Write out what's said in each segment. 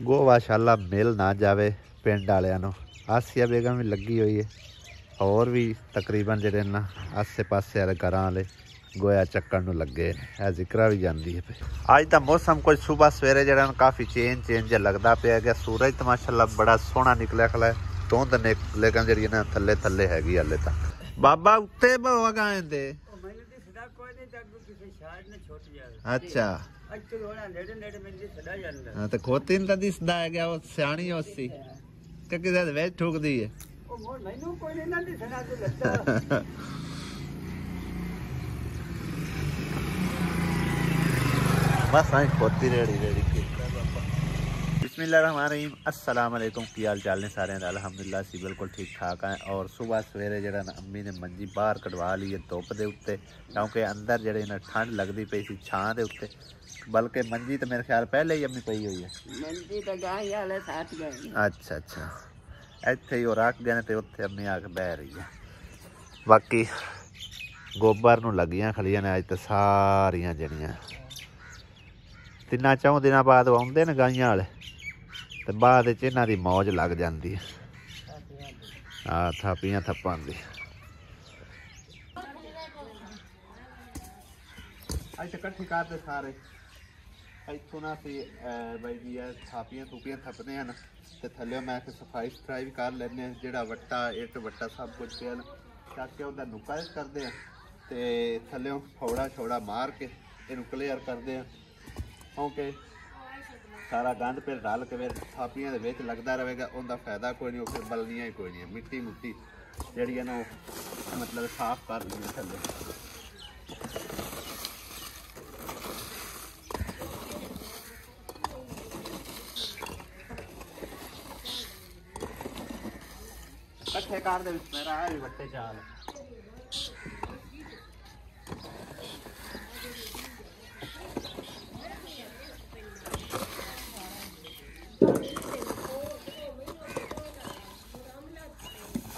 गो माशाअल्लाह मिल ना जाए पिंड वालियां नूं। आसिया बेगम भी लगी हुई है और भी तकरीबन जिहड़े ना आसे पासे वाले घर वाले गोया चक्कण नूं लगे है। जिक्रा भी जाती है। अज का मौसम कुछ सुबह सवेरे जिहड़ा काफ़ी चेंज लगता पिया गया। सूरज तो माशाअल्लाह बड़ा सोहना निकलिया खला है। धुंध ने लेकिन जी ना थले थले हैगी हाले तक। बाबा उत्ते भवा गाए दे। अच्छा तो खोती तो दिसदा है गया। वो सियाणी उसी कि किसी वेच ठुकदी है। बस आई खोती रेड़ी रेड़ी की। बिस्मिल्लाहिर्रहमानिर्रहीम अस्सलाम वालेकुम। की हाल चाल ने सारे अल्हम्दुलिल्लाह सी बिल्कुल ठीक ठाक है। और सुबह सवेरे जरा अम्मी ने मंजी बाहर कढ़वा ली है धुप के उत्ते, क्योंकि अंदर जड़े ना ठंड लगती पई सी छां दे उत्ते। बल्कि मंजी तो मेरे ख्याल पहले ही अम्मी पई हुई है। मंजी तो गाय वाले साथ गए। अच्छा अच्छा इत्थे ही रख गए ते उत्थे अम्मी आके बह रही है। बाकी गोबर नूं लगियां खलियां ने अज तो सारियां जड़ियां 3-4 दिन बाद आउंदे ने गाइयां वाले तो बाद इन्हां दी मौज लग जाती है। हाँ थापियां थप्पां दी अज कट्ठी करते सारे इतों ना असी बई जी थापियां थूपियां थपते हैं तो थल्ले मैं सफाई सफाई भी कर लें। जोड़ा वट्टा इट वट्टा सब कुछ पे चक के उसका नुक्का करते हैं तो थल्ले फौड़ा छौड़ा मार के इनू क्लीयर करते हैं, क्योंकि सारा गंद फिर रल के फिर थापियां दे विच लगता रहेगा। उनका फायदा कोई नहीं, फिर बलनियां ही कोई नहीं। मिट्टी मुट्टी जी है ना मतलब साफ कर ली थल्ले। कट्ठे कर दे मेरा है भी बट्टे चाल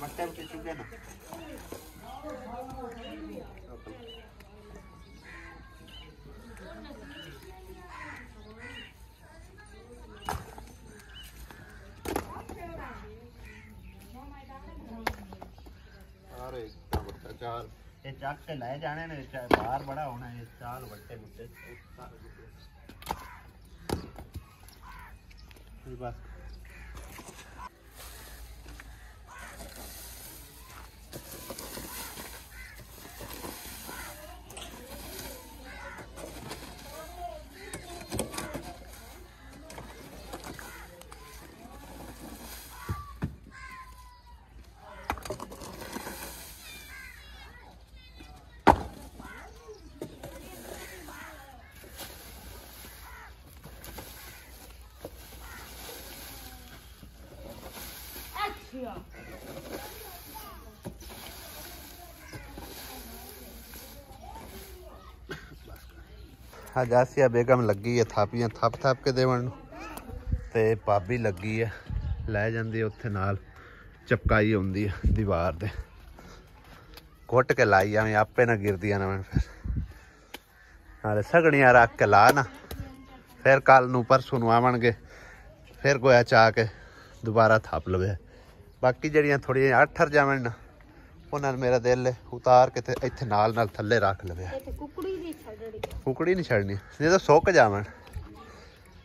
बट्टे बट्टे चुके ना। चाल ये चक के लै जाने ने बाहर बड़ा होना है। चाल बट्टे बुट्टे बस आज आसिया बेगम लगी है थापियां थप थप के देवन ते भाभी लगी है लै जाती उत्थे नाल चपकाई आउंदी है दीवार दे घुट के लाई आवें आपे ना गिरदियां ना। फिर नाले सगड़ियां रख के ला ना, फिर कल नूं परसों नूं आवणगे फिर गोया चा के दोबारा थप लवे। बाकी जड़ियां थोड़ियां अठर जावन ना उन्होंने मेरा दिल उतार के ते इत्थे नाल नाल थल्ले रख लवे। कुकड़ी नहीं छड़नी नहीं तो सुक जावन।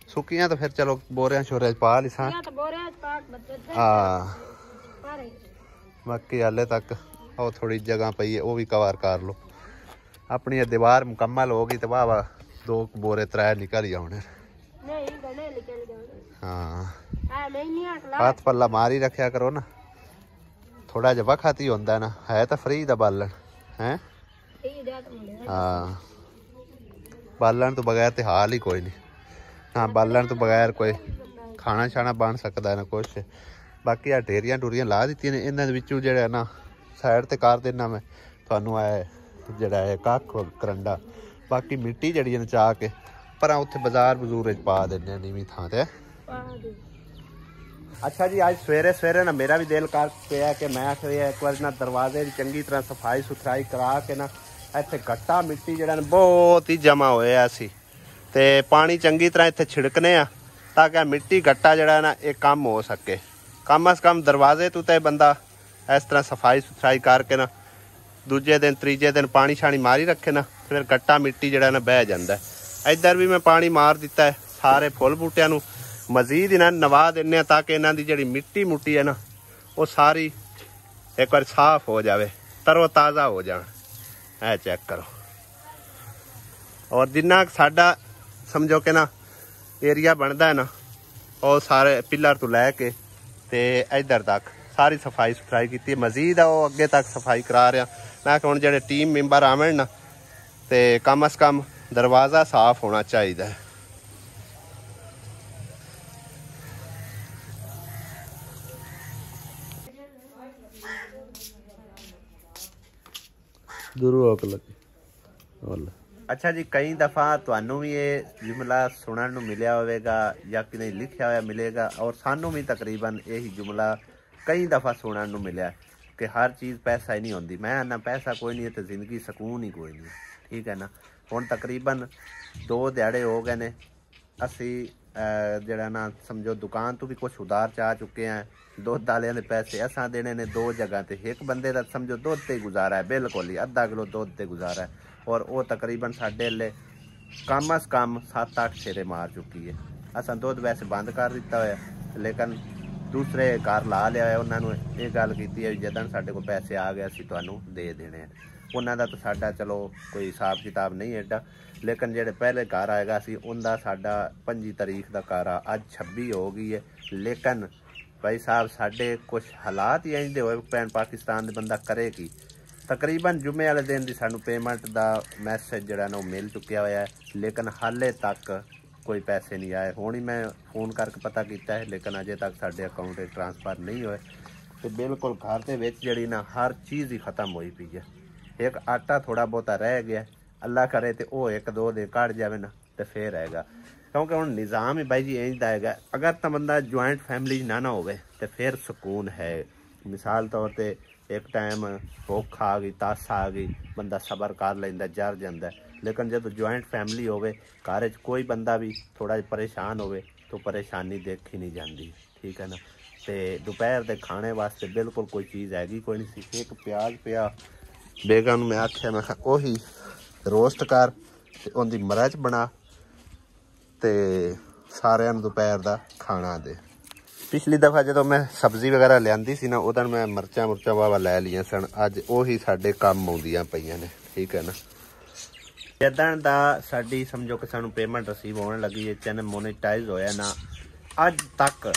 सुकियां तो फिर चलो बोरियां शोरियां पा ली सा। हाँ बाकी हाले तक वो थोड़ी जगह पई है, वो भी कवर कर लो। अपनी दीवार मुकम्मल होगी तो वाह 2 बोरे 3 निकल ही आने। हाँ हाथ पल्ला मार ही रखा करो ना, थोड़ा जहा वक्त ही होंदा ना। है तो फ्री दा बालन है। हाँ बालन तो बगैर तो हाल ही कोई नहीं। हाँ बालन तो बगैर कोई खाना शाना बन सकता है ना कुछ। बाकी आ ढेरियां डूरियां ला दी ने, इन्होंने विचों जो ना साइड ते कर देना मैं थानू जड़ा है कख करंडा। बाकी मिट्टी जड़ी चा के पर उत्थे बाजार बजूर पा देने नीवी थां ते। अच्छा जी आज सवेरे सवेरे ना मेरा भी दिल कर पाया कि मैं आखिर एक बार ना दरवाजे की चंगी तरह सफाई सुथराई करा के ना इत्थे गट्टा मिट्टी जड़ा बहुत ही जमा होया सी ते पानी चंगी तरह इत्थे छिड़कने आ ताकि मिट्टी गट्टा जड़ा ना ये कम हो सके। कम अज कम दरवाजे तो बंदा इस तरह सफाई सुथराई करके ना दूजे दिन तीजे दिन पानी शानी मारी रखे ना, फिर गट्टा मिट्टी जड़ा ना बह जाता है। इधर भी मैं पानी मार दिता है, सारे फुल बूटियां नू मजीद इन्हां नवा देने ताकि इन्हां दी जिहड़ी मिट्टी मुट्टी है ना वो सारी एक बार साफ हो जाए, तरो ताज़ा हो जाए। है चेक करो। और जिन्ना साडा समझो कि ना एरिया बनता है ना, और सारे पिलर तो लैके ते इधर तक सारी सफाई सुथराई की मजीद है, वो अगे तक सफाई करा रहा। मैं हुण जेह्ड़े टीम मैंबर आवन ना ते कम अज कम दरवाज़ा साफ होना चाहिए। अच्छा जी, कई दफ़ा तुहानू भी ये जुमला सुनने नू मिलिया होगा या कि नहीं लिखा हुआ मिलेगा, और सानू भी तकरीबन यही जुमला कई दफ़ा सुनने नू मिलिया कि हर चीज़ पैसा ही नहीं होती। मैं आना पैसा कोई नहीं है तो जिंदगी सकून ही कोई नहीं, ठीक है ना। हुण तकरीबन 2 दिहाड़े हो गए ने असी जड़ा ना समझो दुकान तो भी कुछ उधार चाह चुके हैं। दुध वाले ने पैसे असा देने ने 2 जगह ते, एक बंदे का समझो दुध ते गुजारा है, बिल्कुल ही आधा किलो दुध ते गुजारा है, और वो तकरीबन साढ़े ले कम अज कम 7-8 फेरे मार चुकी है। असा दुध वैसे बंद कर दिता है, लेकिन दूसरे घर ला लिया है। उन्होंने ये गल की है जदन साढ़े को पैसे आ गए असी तुहानू दे देने हैं। उन्होंने तो साडा चलो कोई हिसाब किताब नहीं एडा, लेकिन जेडे पहले घर आएगा सी उनका साडा 25 तारीख का घर आ, अज 26 हो गई है। लेकिन भाई साहब साडे कुछ हालात ही इंज होए भैन पाकिस्तान दे बंदा करे की। तकरीबन जुम्मे वाले दिन की सानू पेमेंट का मैसेज जड़ा ना मिल चुकिया हुआ है, लेकिन हाले तक कोई पैसे नहीं आए। हुण ही मैं फोन करके पता किया है, लेकिन अजे तक साडे अकाउंट ट्रांसफर नहीं होए। तो बिल्कुल घर के विच जड़ी ना हर चीज़ ही खत्म हुई पई है। एक आटा थोड़ा बहुता रह गया, अल्लाह करे तो वो 1-2 दिन कट जाए ना तो फिर आएगा, क्योंकि हुण निज़ाम ही भाई जी इंज दा हैगा। अगर तो बंदा ज्वाइंट फैमिली ना होवे तो फिर सुकून है। मिसाल तौर पर एक टाइम भुख आ गई, तास आ गई, बंदा सबर कर लेंदा, जर जाता है। लेकिन जब ज्वाइंट फैमिली होवे घर कोई बंदा भी थोड़ा परेशान होवे तो परेशानी देखी नहीं जाती, ठीक है ना। तो दोपहर के खाने वास्ते बिल्कुल कोई चीज़ हैगी कोई नहीं सी। एक प्याज पिया बेगम मैं आख्या, मैं उही रोस्ट कर उनकी मिर्च बना तो सारिਆਂ ਨੂੰ दोपहर का खाना दे। पिछली दफ़ा जो मैं सब्जी वगैरह लियांदी सी ना उदन मैं मिर्चा मुर्चा वावा लै लिया सन, अज उही साडे काम आउंदियां पईयां ने, ठीक है ना। जदन दा साडी समझो कि सानू पेमेंट रिसीव होने लगी है, चैनल मोनेटाइज होया ना, अज तक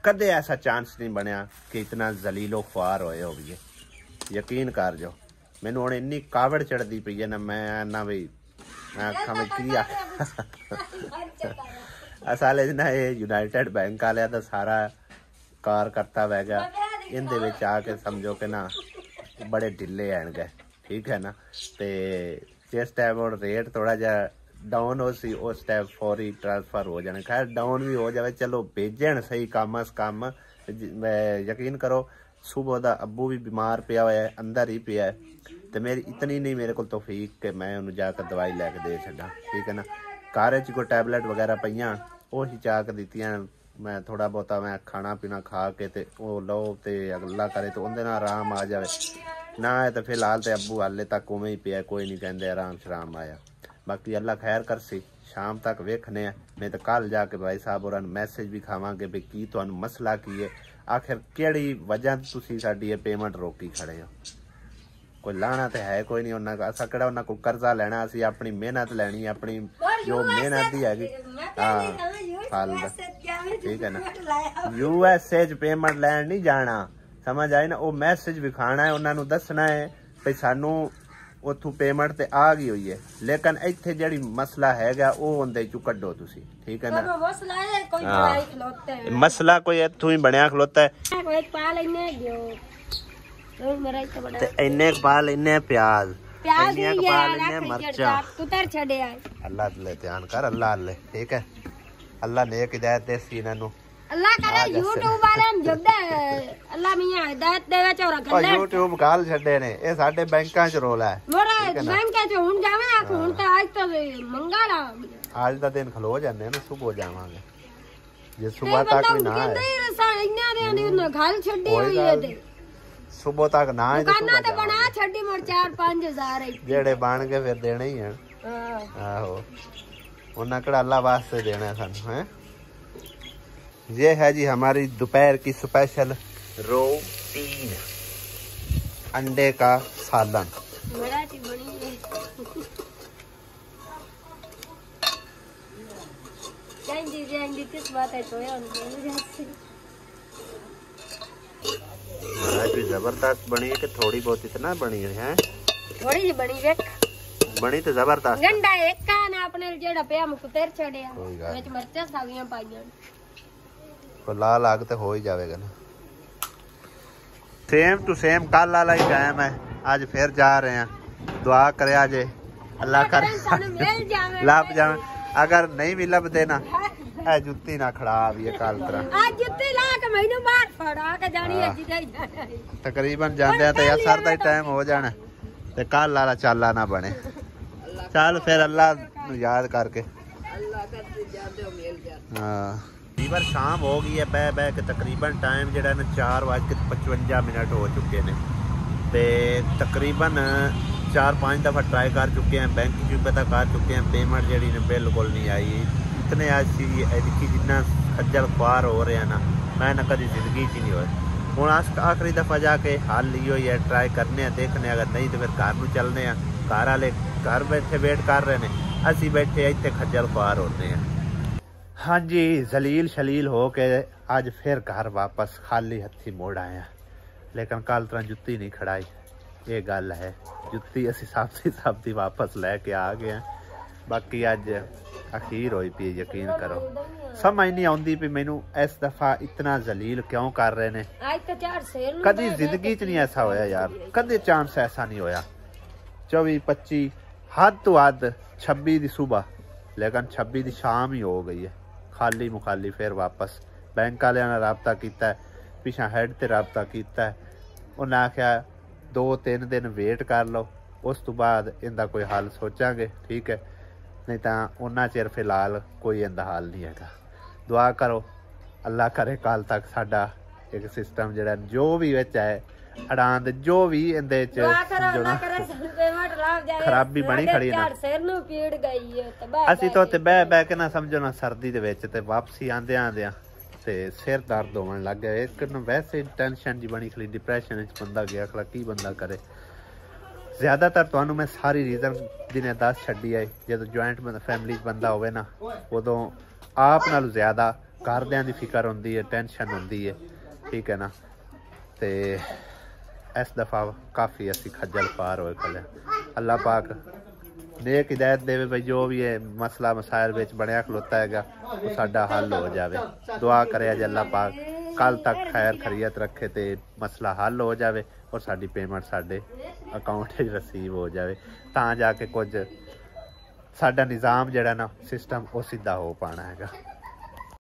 कदे ऐसा चांस नहीं बनया कि इतना जलीलो ख्वार होए होइए। यकीन कर जो मैनू हुण इन्नी कावड़ चढ़ती पई है ना, मैं ना भी मैं आखा में की असल ना ये यूनाइटेड बैंक वाले का सारा कार करता वैगा इनदे विच आके समझो कि ना बड़े ढिले आन गए, ठीक है ना। तो जिस टाइम और रेट थोड़ा जा डाउन हो सी उस टाइम फौरी ट्रांसफर हो जाने। खैर डाउन भी हो जाए चलो भेजन सही कम अज कम। यकीन करो सुबह का अब्बू भी बीमार पिया हुआ है, अंदर ही पिया है, तो मेरी इतनी नहीं मेरे को तौफीक कि मैं उन्हें जाकर दवाई लैके दे छड़ा, ठीक है ना। घर च कोई टैबलेट वगैरह पईयां वही चा के दित्तियां, मैं थोड़ा बहुता मैं खाना पीना खा के ते वो लो तो अल्लाह करे तो उनके नाल आराम आ जाए ना है तो फिलहाल तो अब्बू हाले तक उवें ही पिया, कोई नहीं कहते आराम शराम आया। बाकी अल्लाह खैर कर सी शाम तक वेखने मैं तो कल जाके भाई साहब और मैसेज भी खावांगे भी की तुहानू मसला की है, आखिर केड़ी वजह तुसी साडी ये पेमेंट रोकी खड़े हो। कोई लाना तो है कोई नहीं, उन्होंने असा कि उन्होंने कोई कर्जा लेना, असी अपनी मेहनत लैनी, अपनी जो मेहनत ही हैगी हाँ फल, ठीक है ना। USA च पेमेंट लैन नहीं जाना, समझ आई ना। वो मैसेज विखाना है, उन्होंने दसना है भाई सानू उथों पेमेंट ते आ गई हुई है, लेकिन इत्थे जेड़ी मसला हैगा वो उनदे चों कड्डो तुसी, ठीक है ना। मसला कोई इत्थों ही बनया खलोता है। इन्ने पा लेने प्याज, अल्लाह ध्यान कर, अल्लाह ठीक है, अल्लाह नेक हिदायत देसी इन्हां अल्लाह करे। YouTube वाले जुड़दे अल्लाह मियां हिदायत देवे चोरा गल्ले YouTube गाल छड्डे ने, ए साडे बैंकां च रोला है। मोरा बैंकां च हुन जावे हुन तो आज तो मंगल आज दा दिन खलो जांदे ना, सुबह जावांगे ਜੇ ਸਵੇਰ ਤੱਕ ਵੀ ਨਾ ਆਏ ਇੰਨਾ ਦੇ ਆਂਦੀ ਉਹਨਾਂ ਘਰ ਛੱਡੀ ਹੋਈ ਹੈ ਤੇ ਸਵੇਰ ਤੱਕ ਨਾ ਆਏ ਦੁਕਾਨਾਂ ਤੇ ਬਣਾ ਛੱਡੀ ਮਰ 4-5000 ਜਿਹੜੇ ਬਣ ਕੇ ਫਿਰ ਦੇਣੇ ਹੀ ਹਨ। ਆਹੋ ਉਹਨਾਂ ਕਿਹੜਾ अल्लाह वास्ते देना है सानू है। ये है जी हमारी दोपहर की स्पेशल रोटी, अंडे का सालन। किस बात है तो जबरदस्त बनी है कि थोड़ी बहुत इतना बनी है? थोड़ी जी बनी वेख बनी तो जबरदस्त। गंडा एक का ना अपने जेड़ा पिया मुक तेर छड़िया विच मिर्चां सागियां पाईयां को लाल आग ते हो ही जावेगा ना। सेम टू सेम कल वाला ही टाइम है, आज फिर जा रहे हैं। दुआ करे आज अल्लाह करे लब जावे, अगर नहीं भी लभदे ना ए जुत्ती ना खड़ा भी है कल तरह। आज जुत्ती ला के मैनू बाहर फड़ा के जानी है जिदा ही तकरीबन जांदे ते असर दा टाइम हो जाना ते कल वाला चाला ना बने। चल फिर अल्लाह याद करके हाँ। लीवर शाम हो गई है, बह बह के तकरीबन टाइम जो 4:55 हो चुके हैं। तो तकरीबन 4-5 दफ़ा ट्राई कर चुके हैं, बैंक की पता कर चुके हैं, पेमेंट जी ने बिल्कुल नहीं आई। इतने अच्छी जिन्ना खज्जल खुआर हो रहे हैं ना, मैं ना कभी जिंदगी च नहीं होए। हूँ आखिरी दफ़ा जाके हल लियो है, ट्राई करने देखने, अगर नहीं तो फिर घर में चलने। घर वाले घर बैठे वेट कर रहे हैं, असी बैठे इतने खज्जल खुआर होते हैं। हाँ जी, जलील शलील हो के आज फिर घर वापस खाली हथी मोड़ आए हैं। लेकिन कल तरह जुत्ती नहीं खड़ाई, ये गल है। जुत्ती असी साबती वापस लैके आ गए हैं। बाकी अज अखीर होई पी, यकीन करो समझ नहीं आती भी मैनू इस दफा इतना जलील क्यों कर रहे ने। कदी जिंदगी च नहीं ऐसा होया यार, कदे चांस ऐसा नहीं होया। 24-25 हद तो हद 26 की सुबह, लेकिन 26 की शाम ही हो गई है। खाली मुखाली फिर वापस बैंक वाले ने राबता किया, पिछा हैड ते राबता किया। उन्हें आख्या 2-3 दिन वेट कर लो, उस तो बाद इनका कोई हल सोचांगे, ठीक है, नहीं तो उन्ना चिर फिलहाल कोई इनका हल नहीं है। दुआ करो अल्लाह करे कल तक साडा एक सिस्टम जो भी विच है अड़ान जो भी इहदे च खराबी बनी खड़ी ना। असी तो बह बह के ना समझो ना सर्दी दे विच ते वापसी आंदे आंदे ते सिर दर्द होने लग गया। एक वैसे टेंशन जी बनी खड़ी, डिप्रैशन बंदा गया खड़ा, की बंदा करे। ज़्यादातर तो मैं सारी रीजन दिने दस छड्डी है। जो जॉइंट फैमिली बंदा होवे ना, उदों आप नालों ज़्यादा घरदियां दी फिक्र होंदी है, टेंशन होंदी है, ठीक है ना। ते इस दफ़ा काफ़ी असी खज्जल पार होए खले। अल्लाह पाक नेक हिदायत देवे भाई, जो भी है मसला मसाइल विच बनया खलोता है वो साडा हल हो जाए। दुआ करे अज अल्लाह पाक कल तक खैर खरीयत रखे तो मसला हल हो जाए और साडी पेमेंट साडे अकाउंट रिसीव हो जाए, तां जाके कुछ साडा निज़ाम जिहड़ा ना सिस्टम वो सीधा हो पाना है।